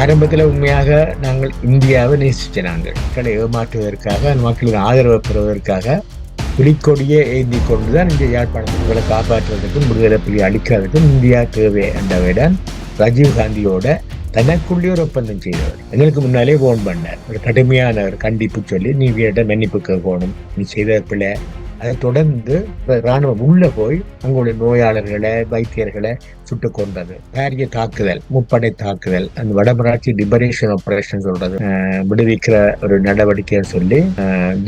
ஆரம்பத்தில் உண்மையாக நாங்கள் இந்தியாவை நேசிச்ச மக்களை ஏமாற்றுவதற்காக அந்த மக்களுக்கு ஆதரவு பெறுவதற்காக புலிக்கொடியை ஏந்தி கொண்டுதான் இந்த யாழ்ப்பாணத்தை காப்பாற்றுவதற்கும் விடுதலை புலி அளிக்கிறதுக்கும் இந்தியா தேவை என்றவிடம் ராஜீவ்காந்தியோட தனக்குள்ளே ஒரு ஒப்பந்தம் செய்தவர். எங்களுக்கு முன்னாலே போன் பண்ணார், ஒரு கடுமையான ஒரு கண்டிப்பு சொல்லி நீ வீட்ட மன்னிப்புக்கு போகணும், நீ செய்த பிள்ளை. அதை தொடர்ந்து ராணுவம் உள்ள போய் அங்குள்ள நோயாளர்களை வைத்தியர்களை சுட்டுக் கொண்டது. பாரிய தாக்குதல், முப்படை தாக்குதல், அந்த வடமராட்சி லிபரேஷன் ஆபரேஷன் சொல்றது விடுவிக்கிற ஒரு நடவடிக்கை சொல்லி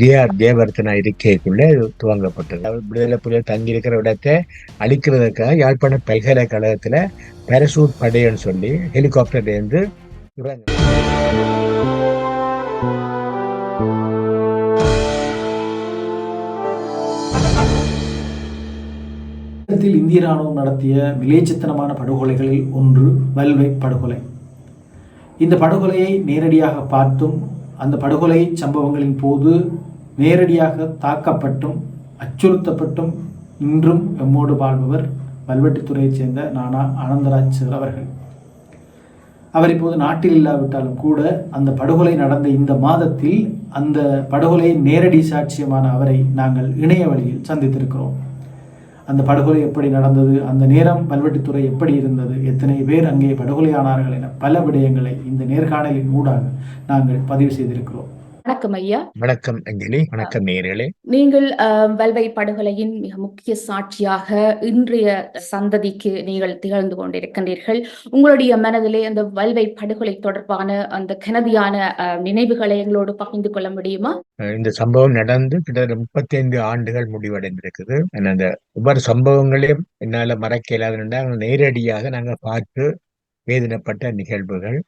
ஜிஆர் ஜெயவர்தனா இருக்கைக்குள்ள துவங்கப்பட்டது. விடுதலை புலிகள் தங்கி இருக்கிற இடத்தை அழிக்கிறதுக்காக யாழ்ப்பாண பல்கலைக்கழகத்துல பாராசூட் படையன்னு சொல்லி ஹெலிகாப்டர்ல இருந்து இந்திய ராணுவம் நடத்திய மிலேச்சத்தனமான படுகொலைகளில் ஒன்று வல்வை படுகொலை. இந்த படுகொலையை நேரடியாக பார்த்தும் அந்த படுகொலை சம்பவங்களின் போது நேரடியாக தாக்கப்பட்டும் அச்சுறுத்தப்பட்டும் இன்றும் எம்மோடு வாழ்பவர் வல்வெட்டித்துறையைச் சேர்ந்த நானா ஆனந்தராஜ் சார் அவர்கள். அவர் இப்போது நாட்டில் இல்லாவிட்டாலும் கூட அந்த படுகொலை நடந்த இந்த மாதத்தில் அந்த படுகொலையை நேரடி சாட்சியமான அவரை நாங்கள் இணைய வழியில் சந்தித்திருக்கிறோம். அந்த படுகொலை எப்படி நடந்தது, அந்த நேரம் வல்வெட்டித்துறை எப்படி இருந்தது, எத்தனை பேர் அங்கே படுகொலையானார்கள் என பல விடயங்களை இந்த நேர்காணலின் ஊடாக நாங்கள் பதிவு செய்திருக்கிறோம். வணக்கம் ஐயா. வணக்கம் அஞ்சலி. வணக்கம் நேயர்களே. நீங்கள் வல்வை படுகொலையின் மிக முக்கிய சாட்சியாக இன்றைய சந்ததிக்கு நீங்கள் திகழ்ந்து கொண்டிருக்கின்றீர்கள். உங்களுடைய மனதிலே அந்த வல்வை படுகொலை தொடர்பான அந்த கனதியான நினைவுகளை எங்களோடு பகிர்ந்து கொள்ள முடியுமா? இந்த சம்பவம் நடந்து கிட்டத்தட்ட 35 ஆண்டுகள் முடிவடைந்திருக்குது. அந்த ஒவ்வொரு சம்பவங்களையும் என்னால மறக்க இயலாதுன்னா நேரடியாக நாங்க பார்த்து வேதனைப்பட்ட நிகழ்வுகள்.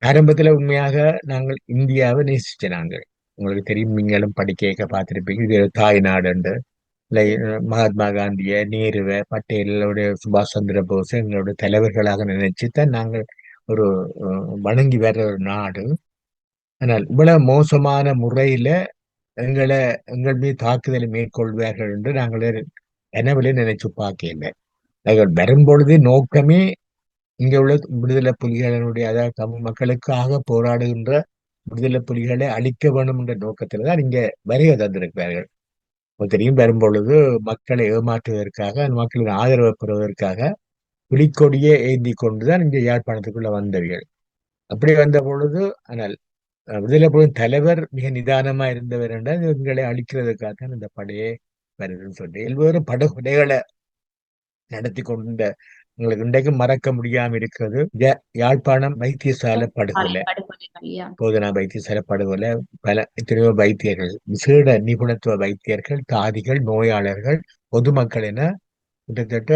ஆரம்பத்துல உண்மையாக நாங்கள் இந்தியாவை நேசிச்ச உங்களுக்கு தெரியும், நீங்களும் படிக்க பார்த்திருப்பீங்க. இது தாய் நாடு, மகாத்மா காந்திய, நேருவை, பட்டேலோட, சுபாஷ் சந்திர போஸ் எங்களோட தலைவர்களாக நினைச்சுதான் நாங்கள் ஒரு வணங்கி வர்ற ஒரு நாடு. ஆனால் இவ்வளவு மோசமான முறையில எங்கள் மீது தாக்குதலை மேற்கொள்வார்கள் என்று நாங்களே கனவுல நினைச்சு பார்க்கல. நாங்கள் வரும்பொழுது நோக்கமே இங்க உள்ள விடுதலை புலிகளினுடைய, அதாவது தமிழ் மக்களுக்காக போராடுகின்ற விடுதலை புலிகளை அழிக்க வேண்டும் என்ற நோக்கத்துல தான் இங்க வருகை தந்திருக்கிறார்கள். தெரியும், வரும்பொழுது மக்களை ஏமாற்றுவதற்காக அந்த மக்களுக்கு ஆதரவு பெறுவதற்காக புலிக்கொடியை ஏந்தி கொண்டுதான் இங்க யாழ்ப்பாணத்துக்குள்ள வந்தவர்கள். அப்படி வந்த பொழுது ஆனால் விடுதலை புலிகளின் தலைவர் மிக நிதானமா இருந்தவர் என்றால் எங்களை அழிக்கிறதுக்காக தான் இந்த படையே வருதுன்னு சொல்லி எல்லோரும் படுகொலைகளை நடத்தி கொண்ட உங்களுக்கு இன்றைக்கு மறக்க முடியாம இருக்கிறது யாழ்ப்பாணம் வைத்தியசாலை படுகொலை, போதனா வைத்தியசாலை படுகொலை. பல எத்தனையோ வைத்தியர்கள், விசேட நிபுணத்துவ வைத்தியர்கள், தாதிகள், நோயாளர்கள், பொதுமக்கள் என கிட்டத்தட்ட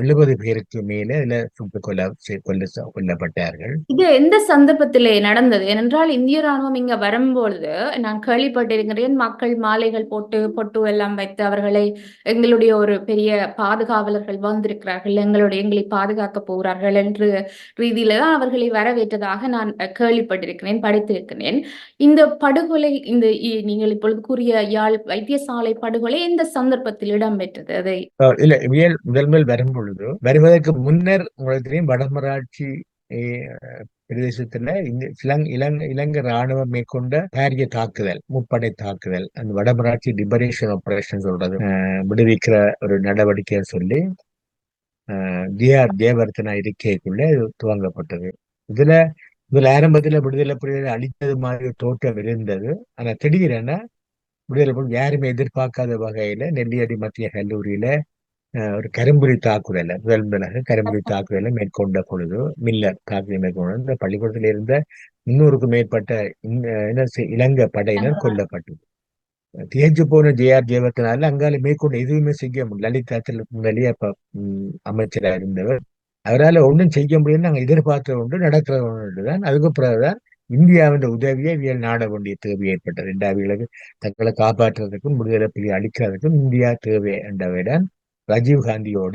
70 பேருக்கு மேல இதுல சுட்டுக் கொல்லப்பட்டார்கள். இது எந்த சந்தர்ப்பத்திலே நடந்தது? ஏனென்றால் இந்திய ராணுவம் இங்க வரும்பொழுது நான் கேள்விப்பட்டிருக்கிறேன், மக்கள் மாலைகள் போட்டு பொட்டு எல்லாம் வைத்து அவர்களை எங்களுடைய ஒரு பெரிய பாதுகாவலர்கள் வந்திருக்கிறார்கள், எங்களை பாதுகாக்க போகிறார்கள் என்று ரீதியில தான் அவர்களை வரவேற்றதாக நான் கேள்விப்பட்டிருக்கிறேன், படித்திருக்கிறேன். இந்த படுகொலை, இந்த நீங்கள் இப்பொழுது கூறிய யாழ் வைத்தியசாலை படுகொலை எந்த சந்தர்ப்பத்தில் இடம்பெற்றது? அதை இல்ல முதல் வரும் பொழுது, வருவதற்கு முன்னர் உங்களுக்கு தெரியும், வடமராட்சி பிரதேசத்துல இலங்கை ராணுவம் மேற்கொண்ட பாரிய தாக்குதல், முப்படை தாக்குதல், அந்த வடமராட்சி லிபரேஷன் ஆபரேஷன் சொல்றது விடுவிக்கிற ஒரு நடவடிக்கை சொல்லி ஜிஆர் ஜெயவர்தனா இருக்கைக்குள்ள துவங்கப்பட்டது. இதுல ஆரம்பத்துல விடுதலை புலிகளை அழித்தது மாதிரி தோற்றம் இருந்தது. ஆனா திடீரென விடுதலை புலி யாருமே எதிர்பார்க்காத வகையில நெல்லியடி மத்திய கல்லூரியில ஒரு கரும்புலி தாக்குதல, முதலாக கரும்புலி தாக்குதலை மேற்கொண்ட பொழுது, மில்லர் தாக்குதலை மேற்கொண்ட இந்த பள்ளிக்கூடத்தில் இருந்த 300க்கும் மேற்பட்ட இலங்கை படையினர் கொல்லப்பட்டது. தேர்ச்சி போன ஜேஆர் ஜெயவர்தனால அங்கால மேற்கொண்டு எதுவுமே செய்ய முடியல. லலிதாத்தில் முன்னாடியே அப்ப அமைச்சராக இருந்தவர், அவரால் ஒன்றும் செய்ய முடியும்னு நாங்கள் எதிர்பார்த்த ஒன்று நடக்கிற ஒன்றுதான். அதுக்கு பிறகுதான் இந்தியாவின் உதவியை இவியல் நாட வேண்டிய தேவை ஏற்பட்டது. இந்தியாவிகளுக்கு தங்களை காப்பாற்றுவதற்கும் விடுதலை புலி அளிக்கிறதுக்கும் இந்தியா தேவை என்றவிடம் ராஜீவ்காந்தியோட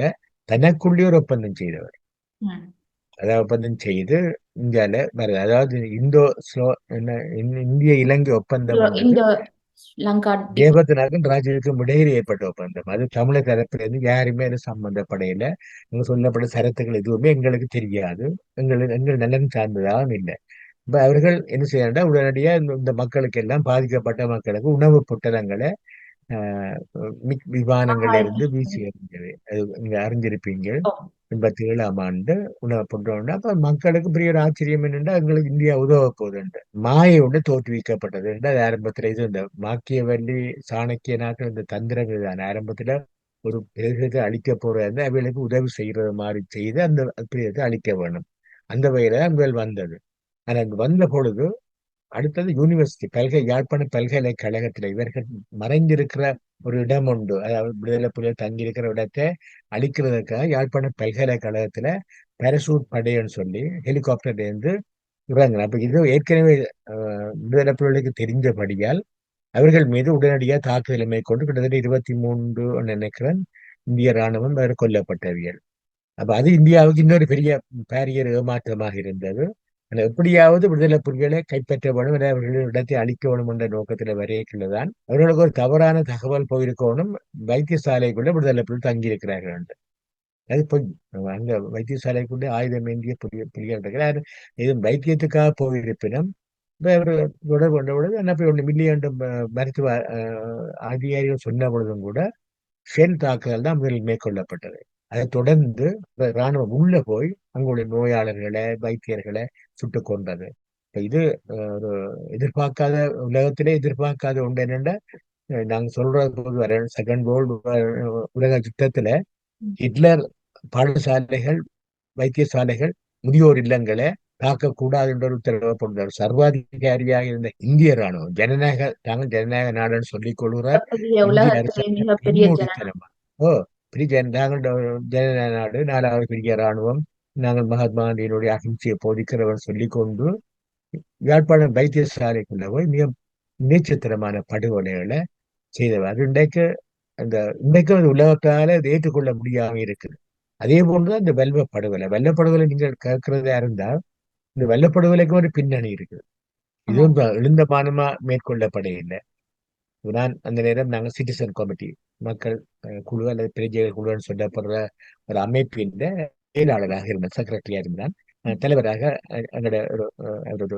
தனக்குள்ளே ஒரு ஒப்பந்தம் செய்தவர். அதாவது ஒப்பந்தம் செய்து இந்தியால வருது, அதாவது இந்திய இலங்கை ஒப்பந்தம் லங்கா ஜெயபத்ரனாக்கும் ராஜீவுக்கும் இடையில் ஏற்பட்ட ஒப்பந்தம். அது தமிழர் தரப்பிலிருந்து யாருமே அது சம்பந்தப்படையில. நீங்க சொல்லப்பட்ட சரத்துகள் எதுவுமே எங்களுக்கு தெரியாது. எங்கள் நலன் சார்ந்ததாகவும் இல்லை. இப்ப அவர்கள் என்ன செய்யறா உடனடியா இந்த மக்களுக்கு எல்லாம் பாதிக்கப்பட்ட மக்களுக்கு உணவு பொட்டலங்களை விமானங்கள்ல இருந்து வீசி எறிஞ்சது. அது நீங்க அறிஞ்சிருப்பீங்க. 87ஆம் ஆண்டு உணவு பொட்டலம். அப்ப மக்களுக்கு பெரிய ஒரு ஆச்சரியம் என்னென்னா எங்களுக்கு இந்தியா உதவ போகுது மாயை ஒன்று தோற்றுவிக்கப்பட்டது. அது ஆரம்பத்துல இது இந்த மாக்கியவல்லி சாணக்கிய நாட்கள் இந்த தந்திரங்கள் தான் ஆரம்பத்துல ஒரு பிரதேசத்தை அழிக்க போறது அவர்களுக்கு உதவி செய்யறது மாதிரி செய்து அந்த பிரதேசத்தை அழிக்க வேணும். அந்த வகையில முதல் வந்தது. ஆனா அங்கு வந்த பொழுது அடுத்தது யூனிவர்சிட்டி யாழ்ப்பாண பல்கலைக்கழகத்துல இவர்கள் மறைந்திருக்கிற ஒரு இடம் உண்டு. அதாவது விடுதலை புலிகள் தங்கியிருக்கிற இடத்தை அழிக்கிறதுக்காக யாழ்ப்பாண பல்கலைக்கழகத்துல பாராசூட் படைன்னு சொல்லி ஹெலிகாப்டர்ல இருந்து இறங்குறாங்க. அப்ப இது ஏற்கனவே விடுதலை புலிகளுக்கு தெரிஞ்சபடியால் அவர்கள் மீது உடனடியாக தாக்குதலை மேற்கொண்டு கிட்டத்தட்ட 23 நினைக்கிறேன் இந்திய ராணுவம் வேறு கொல்லப்பட்டவியல். அப்ப அது இந்தியாவுக்கு இன்னொரு பெரிய பேரியர் ஏமாற்றமாக இருந்தது. எப்படியாவது விடுதலை புலிகளை கைப்பற்ற வேணும், அவர்களின் இடத்தை அழிக்க வேணும் என்ற நோக்கத்தில் வரையக்குள்ளதான் அவர்களுக்கு ஒரு தவறான தகவல் போயிருக்கணும். வைத்தியசாலைக்குள்ள விடுதலை புலிகள் தங்கியிருக்கிறார்கள். அது பொய். அங்க வைத்தியசாலைக்குள்ள ஆயுதம் ஏந்திய புலிகள் இருக்கிறார். இது வைத்தியத்துக்காக போயிருப்பினும் அவர் தொடர்பு கொண்ட பொழுது என்ன போய் 1 மில்லியன் மருத்துவ அதிகாரிகள் சொன்ன பொழுதும் கூட ஷெல் தாக்குதல் தான் முதலில் மேற்கொள்ளப்பட்டது. அதை தொடர்ந்து இராணுவம் உள்ள போய் அங்குள்ள நோயாளர்களை வைத்தியர்களை சுட்டுக் கொண்டது. இது ஒரு எதிர்பார்க்காத உலகத்திலே எதிர்பார்க்காத ஒன்று என்னென்னா நாங்க சொல்றது போது வர செகண்ட் வேர்ல்டு உலக யுத்தத்துல ஹிட்லர் பாடசாலைகள் வைத்தியசாலைகள் முதியோர் இல்லங்களை தாக்கக்கூடாது என்ற ஒரு உத்தரவு போட்டார். சர்வாதிகாரியாக இருந்த இந்திய ராணுவம் தாங்கள் ஜனநாயக நாடுன்னு சொல்லிக் கொள்கிறார். இந்திய உலகத்திலே அரசாங்கம் மிகப்பெரிய முன்மூடித்தனமா நாங்கள் ஜனநாயக நாடு 4வது பெரிய ராணுவம் நாங்கள் மகாத்மா காந்தியினுடைய அகிம்சையை போதிக்கிறவன் சொல்லிக்கொண்டு யாழ்ப்பாணம் வைத்தியசாலைக்குள்ள போய் மிக நீச்சத்திரமான படுகொலைகளை செய்தவர். அது இன்றைக்கும் அது உலகத்தால அதை ஏற்றுக்கொள்ள முடியாம இருக்குது. அதே போன்றுதான் இந்த வெள்ளப்படுகொலை நீங்கள் கேட்கிறதா இருந்தா இந்த வெள்ளப்படுகொலைக்கு ஒரு பின்னணி இருக்குது. இதுவும் எழுந்த மானமா மேற்கொள்ளப்பட இல்லை. நான் அந்த நேரம் நாங்கள் சிட்டிசன் கமிட்டி மக்கள் குழு அல்லது பிரஜைகள் குழுன்னு சொல்லப்படுற ஒரு அமைப்பின் செயலாளராக இருந்தேன். செக்ரட்டரியா இருந்தான். தலைவராக எங்களோட ஒரு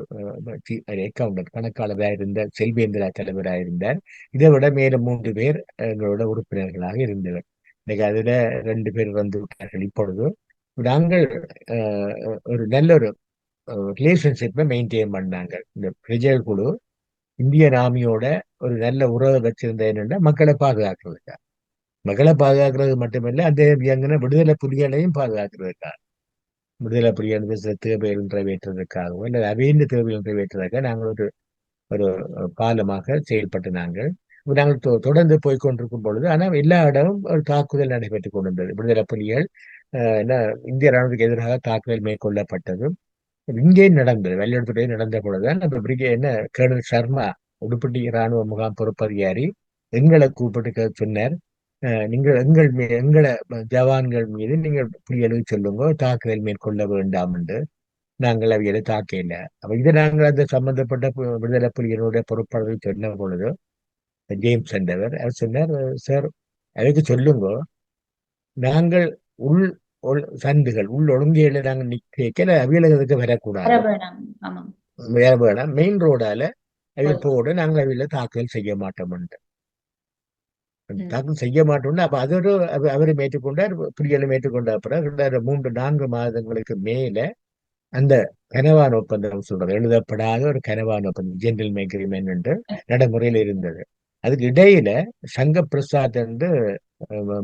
அக்கவுண்டன்ட் கணக்காளராக இருந்த செல்வேந்திரா தலைவராக இருந்தார். இதை விட மேலும் 3 பேர் எங்களோட உறுப்பினர்களாக இருந்தவர். இன்னைக்கு அதுல 2 பேர் வந்து விட்டார்கள். இப்பொழுது நாங்கள் ஒரு நல்ல ஒரு ரிலேஷன்ஷிப்பை மெயின்டைன் பண்ணாங்க. இந்த பிரஜைகள் குழு இந்தியன் ஆர்மியோட ஒரு நல்ல உறவை வச்சிருந்த என்னன்னா மக்களை பாதுகாக்கிறதுக்கா. மக்களை பாதுகாக்கிறது மட்டுமில்லை, அந்த எங்கன்னா விடுதலை புலிகளையும் பாதுகாக்கிறதுக்கா. விடுதலை புலிகள் தேவைகள் நிறைவேற்றுவதற்காகவும் இல்லை அவையின் தேவைகள் நிறைவேற்றுவதற்காக நாங்கள் ஒரு ஒரு பாலமாக செயல்பட்டு நாங்கள் தொடர்ந்து போய்கொண்டிருக்கும் பொழுது ஆனால் எல்லா இடமும் ஒரு தாக்குதல் நடைபெற்றுக் கொண்டிருந்தது. விடுதலை புலிகள் இந்திய ராணுவத்துக்கு எதிராக தாக்குதல் மேற்கொள்ளப்பட்டது. இங்கே நடந்தது. வெள்ளெடுத்துறை நடந்த பொழுதுதான் நம்ம என்ன கேர்னல் சர்மா உடுப்பட்டி இராணுவ முகாம் பொறுப்பதிகாரி எங்களை கூப்பிட்டு சொன்னார், நீங்கள் எங்களை ஜவான்கள் மீது நீங்கள் புலிகளுக்கு சொல்லுங்க தாக்குதல் மேற்கொள்ள வேண்டாம் என்று. நாங்கள் அவைகளை தாக்க இல்லை. அப்ப இதை நாங்கள் அந்த சம்பந்தப்பட்ட விடுதலை புலிகளுடைய பொறுப்பாளர்கள் சொன்ன பொழுது ஜேம்ஸ் என்றவர் அவர் சொன்னார், சார் அவைக்கு சொல்லுங்க நாங்கள் சந்துகள் ஒழுங்கையில நாங்கள் நிற்க அவியலுக்கு வரக்கூடாது, வேற வேணாம் மெயின் ரோடால அவை போட நாங்கள் அவையில தாக்கல் செய்ய மாட்டோம். தாக்கல் செய்ய மாட்டோம்னு அப்ப அது ஒரு அவரும் ஏற்றுக்கொண்டார், புலிகளும் ஏற்றுக்கொண்ட அப்புறம் 3-4 மாதங்களுக்கு மேல அந்த கனவான் ஒப்பந்தம் சொல்றது எழுதப்படாத ஒரு கனவான் ஒப்பந்தம் ஜென்ரல் அக்ரிமெண்ட் என்று நடைமுறையில் இருந்தது. அதுக்கு இடையில சங்க பிரசாத் என்று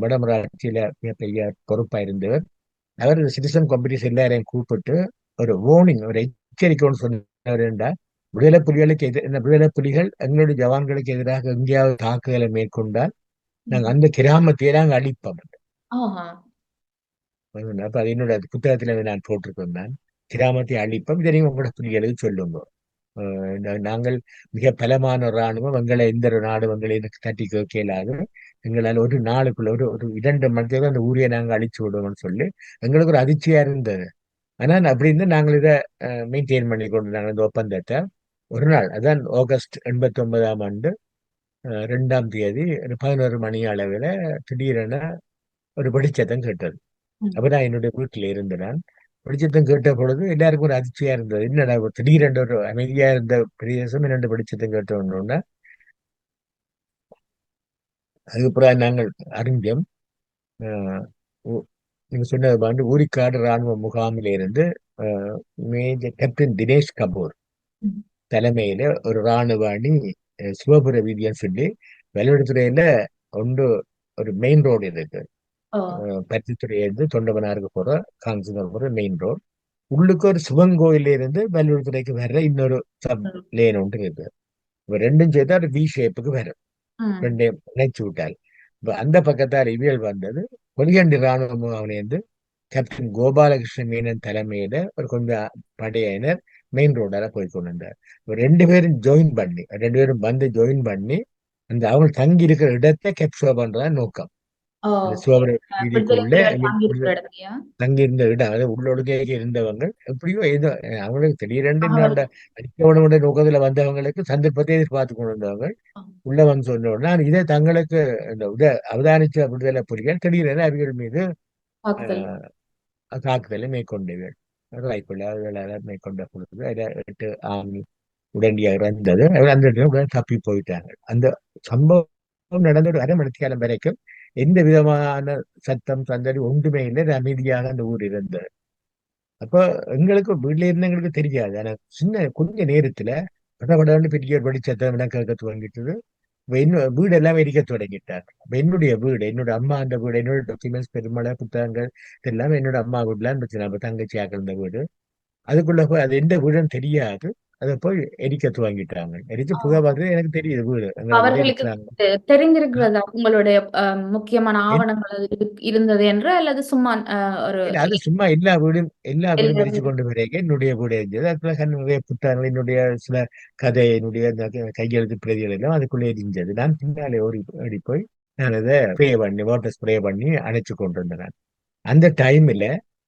வடமராட்சியில மிகப்பெரிய பொறுப்பா இருந்தவர். அவர் சிட்டிசன் காம்படிஷன் எல்லாரையும் கூப்பிட்டு ஒரு வார்னிங் ஒரு எச்சரிக்கைன்னு சொன்னார். விடுதலை புலிகளுக்கு விடுதலை புலிகள் எங்களுடைய ஜவான்களுக்கு எதிராக எங்கேயாவது தாக்குதலை மேற்கொண்டால் நாங்க அந்த கிராமத்தையே நாங்க அழிப்போம். அப்ப அது என்னோட புத்தகத்துல நான் போட்டிருக்கேன், கிராமத்தை அழிப்போம், இதை நீங்க உங்களோட புலிகளுக்கு சொல்லுங்க. நாங்கள் மிக பலமான இராணுவம், எங்களை எந்த ஒரு நாடு எங்களை தட்டி கேட்கலாது, எங்களால் ஒரு நாளுக்குள்ள ஒரு 2 மணிக்கு அந்த ஊரையை நாங்கள் அழிச்சு விடுவோம்னு சொல்லி எங்களுக்கு ஒரு அதிர்ச்சியா இருந்தது. ஆனால் அப்படி இருந்து நாங்கள் இதை மெயின்டைன் பண்ணி கொண்டு நாங்கள் இந்த ஒப்பந்தத்தை ஒரு நாள் அதான் ஆகஸ்ட் 89ஆம் ஆண்டு 2ஆம் தேதி ஒரு 11 மணி அளவில் திடீரென ஒரு வெடிச்சத்தம் கேட்டது. ம். அப்ப நான் என்னுடைய வீட்டில் இருந்தேன். வெடிச்சத்தம் கேட்ட பொழுது எல்லாருக்கும் ஒரு அதிர்ச்சியா இருந்தது. என்னடா ஒரு திடீரென்று ஒரு அமைதியா இருந்த பிரதேசம் என்னென்று வெடிச்சத்தம் கேட்டோம்னா, அதுக்கப்புறம் நாங்கள் அறிஞ்சோம். அஹ், ஊ- நீங்க சொன்னது வந்து ஊரிக்காடு ராணுவ முகாமில் இருந்து மேஜர் கேப்டன் தினேஷ் கபூர் ம். தலைமையில ஒரு ராணுவ அணி சிவபுர வீதின்னு சொல்லி வெள்ளவெடுத்துறையில ஒன்று ஒரு மெயின் ரோடு இருக்கு. ஓ. பருத்தித்துறையிலிருந்து தொண்டமனாருக்கு போற காஞ்சிபுரம் போற மெயின் ரோடு. உள்ளுக்கு ஒரு சிவன் கோயில இருந்து வெள்ளவெடுத்துறைக்கு வர்ற இன்னொரு சப் ம். லேன் ஒன்று இருக்கு. இப்ப ரெண்டும் சேர்த்தா ஒரு வி ஷேப்புக்கு வரும். ம். ரெண்டையும் இணைச்சு விட்டால் இப்ப அந்த பக்கத்தால் இவியல் வந்தது. கொடிகண்டி ராணுவ முகாமிலிருந்து கேப்டன் கோபாலகிருஷ்ண மேனன் தலைமையில ஒரு கொஞ்சம் படையினர் மெயின் ரோடால போய் கொண்டு வந்தார். இப்ப ரெண்டு பேரும் வந்து ஜாயின் பண்ணி அந்த அவங்க தங்கி இருக்கிற இடத்தை கேப்சர் பண்றதா நோக்கம். ஓ. அந்த சிவபுர விடுதலை வீதிக்குள்ள புலிகள் தங்கியிருக்கிற இடத்துலயா? தங்கியிருந்த இடம் அதாவது உள்ளொடுக்கே இருந்தவங்க எப்படியோ ஏதோ அவங்களுக்கு திடீரென்று தகவல். அடிக்கவனுடைய நோக்கத்துல வந்தவங்களுக்கு சந்தர்ப்பத்தை எதிர்பார்த்து கொண்டு வந்தவங்க உள்ள வந்து சொன்ன உடனே இதை தங்களுக்கு இந்த அவதானிச்ச விடுதலை புலிகள் திடீரென அவர்கள் மீது தாக்குதல். அஹ், தாக்குதலை மேற்கொண்டவர்கள். ரைபிள் அவர்களால் மேற்கொண்ட பொழுது அதில் 8 ஆர்மி உடனடியாக இறந்தது. அவர் அந்த இடத்துல உடனே தப்பி போயிட்டாங்க. அந்த சம்பவம் நடந்த ஒரு அரை மணி காலம் வரைக்கும் எந்த விதமான சத்தம் சந்தடி ஒன்றுமே இல்லை. அமைதியாக அந்த ஊர் இருந்தது. அப்போ எங்களுக்கு வீட்டில இருந்து எங்களுக்கு தெரியாது. ஆனா சின்ன கொஞ்ச நேரத்துல படபடன்னு பெரிய ஒரு வெடிச்சத்தம் எல்லாம் கேட்க துவங்கிட்டது. இப்ப வீடு எல்லாம் எரிக்க தொடங்கிட்டாங்க. அப்ப என்னுடைய வீடு, என்னோட அம்மா அந்த வீடு, என்னோட டாக்குமெண்ட்ஸ் பெருமள புத்தகங்கள் எல்லாம் என்னோட அம்மா வீடுலாம் இருந்துச்சு. நம்ம தங்கச்சியாக இருந்த வீடு. அதுக்குள்ள போய் அது எந்த வீடுன்னு தெரியாது. அதை போய் எரிக்க துவங்கிட்டாங்க. எரிச்சு புகை வந்து எனக்கு தெரியுது வீடு எங்களை வீடு அவர்களுக்கு எரிக்கிறாங்க. தெரிந்திருக்கிறதா உங்களுடைய முக்கியமான ஆவணங்கள் அது இருந்தது என்று, அல்லது சும்மா ஒரு இல்ல அது சும்மா எல்லா வீடும் எரிச்சு எல்லாரும்? கொண்டு வரைக்கும் என்னுடைய வீடு எரிஞ்சது. அதுக்குள்ள நிறைய புத்தகங்கள், என்னுடைய சில கதை, என்னுடைய அந்த கையெழுத்து பிரதிகள் எல்லாம் அதுக்குள்ளே எரிஞ்சது. நான் பின்னாலே ஓடி போய் நான் அதை ஸ்ப்ரே பண்ணி வாட்டர் ஸ்ப்ரே பண்ணி அணைச்சு கொண்டு வந்தேன் நான். அந்த டைம்ல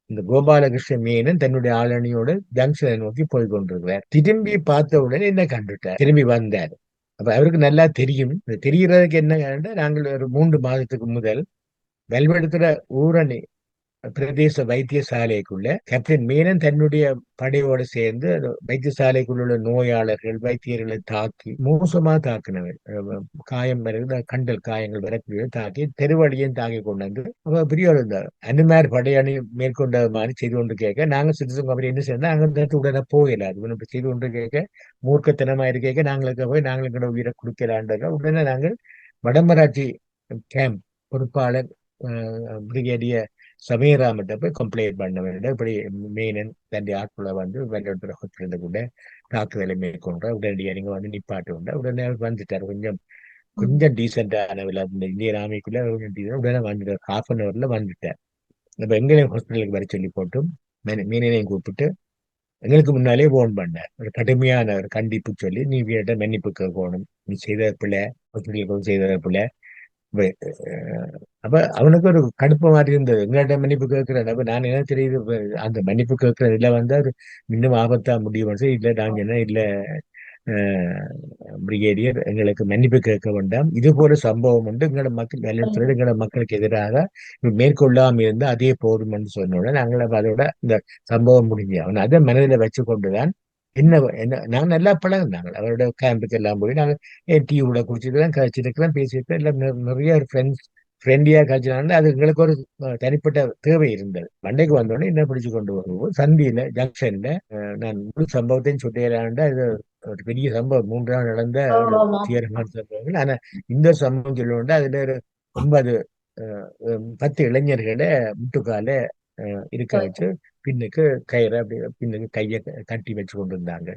இந்த கோபாலகிருஷ்ண மேனன் தன்னுடைய ஆளணியோட ஜங்ஷனை நோக்கி போய் கொண்டிருக்கிறார். திரும்பி பார்த்த உடனே என்ன கண்டுட்டார். திரும்பி வந்தார். அப்ப அவருக்கு நல்லா தெரியும். தெரியறதுக்கு என்ன, நாங்கள் ஒரு 3 மாதத்துக்கு முதல் வெல்வெடுத்துற ஊரணி பிரதேச வைத்தியசாலைக்குள்ள கேப்டன் மேனன் தன்னுடைய படையோடு சேர்ந்து அந்த வைத்தியசாலைக்குள்ள உள்ள நோயாளர்கள் வைத்தியர்களை தாக்கி மோசமா தாக்கினவர். காயம் வருது, கண்டல் காயங்கள் வரக்கூடிய தாக்கி தெருவழியும் தாக்கி கொண்டு வந்து அப்ப பெரிய ஒரு இந்த அனுமார் படையணி மேற்கொண்ட மாதிரி செய்து கொண்டு கேட்க நாங்க சிட்டிசன் அப்படி என்ன செய்யணும், நாங்க இந்த இடத்துல உடனே போகல. அது இப்ப செய்து கொண்டு கேட்க மூர்க்கத்தனமா இருக்க நாங்களுக்கு போய் நாங்களுக்கு உயிரை கொடுக்கலான்றத உடனே நாங்கள் வடமராட்சி கேம்ப் பொறுப்பாளர் பிரிகேடியர் சமீராமிட்ட போய் கம்ப்ளைண்ட் பண்ண வேண்டிய இப்படி மீனன் தன் ஆட்களை வந்து வெள்ளோட ஹாஸ்பிட்டலில் கூட தாக்குதலை மேற்கொண்ட உடனடியாக நீங்க வந்து நிப்பாட்டு உண்டா உடனே அவர் வந்துட்டார். கொஞ்சம் ம். கொஞ்சம் டீசென்டான இந்த இந்தியன் ஆர்மிக்குள்ள கொஞ்சம் decent உடனே வந்துட்டார். ½ வந்துட்டார். நம்ம எங்களையும் ஹாஸ்பிட்டலுக்கு வர சொல்லி போட்டும் மீனனையும் கூப்பிட்டு எங்களுக்கு முன்னாலே போன் பண்ணார். ஒரு கடுமையான ஒரு கண்டிப்பு சொல்லி நீ வீட்டை மன்னிப்பு கேட்கணும், நீ செய்த பிள்ளை ஹாஸ்பிட்டலுக்கு செய்த பிள்ளை. வே- அஹ் அப்ப அவனுக்கு ஒரு கடுப்பு மாதிரி இருந்தது. எங்கள்கிட்ட மன்னிப்பு கேட்கிறேன். அப்ப நான் என்ன தெரியுது, அந்த மன்னிப்பு கேட்கறதுல வந்து அது இன்னும் ஆபத்தா முடியும். இல்ல நாங்க என்ன இல்ல பிரிகேடியர் எங்களுக்கு மன்னிப்பு கேட்க வேண்டாம். இது போல சம்பவம் வந்து எங்களோட மக்கள் வெள்ளத்தில் எங்களோட மக்களுக்கு எதிராக மேற்கொள்ளாம இருந்தா அதே போதும் என்று சொன்ன உடனே நாங்கள் அப்ப அதோட இந்த சம்பவம் முடிஞ்சு அவன் அதை மனதில் வச்சு கொண்டுதான் என்ன நாங்க நல்லா பழகினாங்க. அவரோட கேம்புக்கு எல்லாம் போய் நாங்கள் டீ கூட குடிச்சிருக்கிறோம், கழிச்சிருக்கிறோம், பேசியிருக்கிறோம். எல்லாம் நிறைய ஃப்ரெண்ட்லியா கழிச்சினாங்க. அது எங்களுக்கு ஒரு தனிப்பட்ட தேவை இருந்தது. மண்டைக்கு வந்தோடனே என்ன பிடிச்சு கொண்டு வருவோம் சந்தியில ஜங்ஷன்ல நான் முழு சம்பவத்தையும் சொல்லிடலான்டா. இது ஒரு பெரிய சம்பவம் 3 நாள் நடந்த ஒரு ஆமா. துயரமான சம்பவங்கள். ஆனா இந்த சம்பவம் சொல்லுவோம்டா அதுல ஒரு 9 10 இளைஞர்களை முட்டுக்கால இருக்க வச்சு பின்னுக்கு கயிறை அப்படி பின்னுக்கு கையை கட்டி வச்சு கொண்டு இருந்தாங்க.